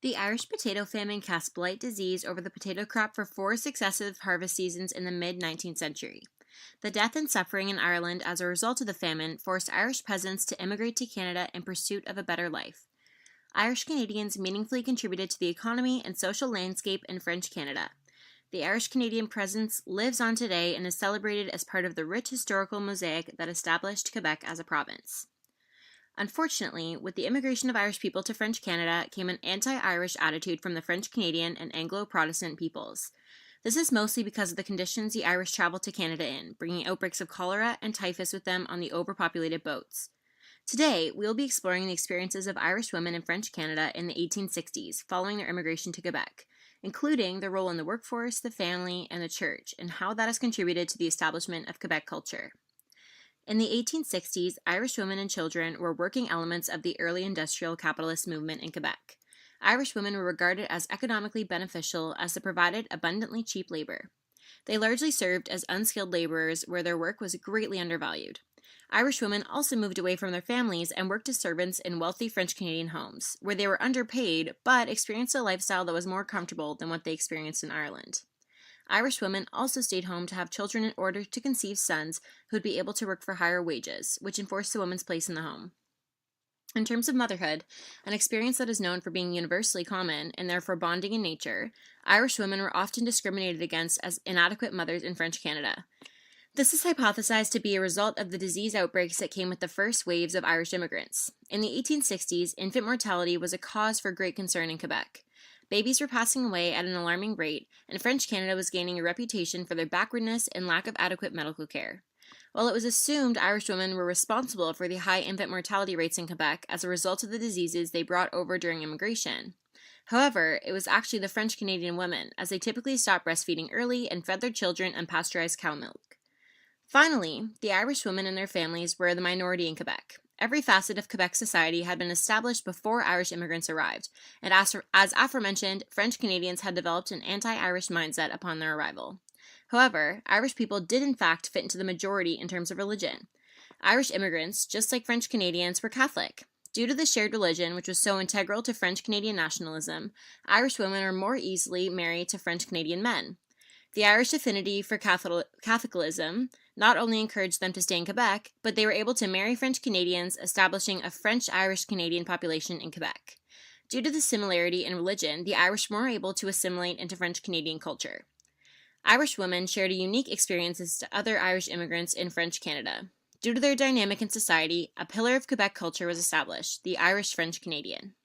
The Irish potato famine cast blight disease over the potato crop for 4 successive harvest seasons in the mid-19th century. The death and suffering in Ireland as a result of the famine forced Irish peasants to immigrate to Canada in pursuit of a better life. Irish Canadians meaningfully contributed to the economy and social landscape in French Canada. The Irish Canadian presence lives on today and is celebrated as part of the rich historical mosaic that established Quebec as a province. Unfortunately, with the immigration of Irish people to French Canada came an anti-Irish attitude from the French Canadian and Anglo-Protestant peoples. This is mostly because of the conditions the Irish traveled to Canada in, bringing outbreaks of cholera and typhus with them on the overpopulated boats. Today, we will be exploring the experiences of Irish women in French Canada in the 1860s, following their immigration to Quebec, including their role in the workforce, the family, and the church, and how that has contributed to the establishment of Quebec culture. In the 1860s, Irish women and children were working elements of the early industrial capitalist movement in Quebec. Irish women were regarded as economically beneficial as they provided abundantly cheap labor. They largely served as unskilled laborers where their work was greatly undervalued. Irish women also moved away from their families and worked as servants in wealthy French Canadian homes, where they were underpaid but experienced a lifestyle that was more comfortable than what they experienced in Ireland. Irish women also stayed home to have children in order to conceive sons who would be able to work for higher wages, which enforced the woman's place in the home. In terms of motherhood, an experience that is known for being universally common and therefore bonding in nature, Irish women were often discriminated against as inadequate mothers in French Canada. This is hypothesized to be a result of the disease outbreaks that came with the first waves of Irish immigrants. In the 1860s, infant mortality was a cause for great concern in Quebec. Babies were passing away at an alarming rate, and French Canada was gaining a reputation for their backwardness and lack of adequate medical care. While it was assumed Irish women were responsible for the high infant mortality rates in Quebec as a result of the diseases they brought over during immigration, however, it was actually the French Canadian women, as they typically stopped breastfeeding early and fed their children unpasteurized cow milk. Finally, the Irish women and their families were the minority in Quebec. Every facet of Quebec society had been established before Irish immigrants arrived, and as aforementioned, French Canadians had developed an anti-Irish mindset upon their arrival. However, Irish people did in fact fit into the majority in terms of religion. Irish immigrants, just like French Canadians, were Catholic. Due to the shared religion, which was so integral to French Canadian nationalism, Irish women were more easily married to French Canadian men. The Irish affinity for Catholicism not only encouraged them to stay in Quebec, but they were able to marry French Canadians, establishing a French-Irish Canadian population in Quebec. Due to the similarity in religion, the Irish were more able to assimilate into French Canadian culture. Irish women shared a unique experiences to other Irish immigrants in French Canada. Due to their dynamic in society, a pillar of Quebec culture was established, the Irish French Canadian.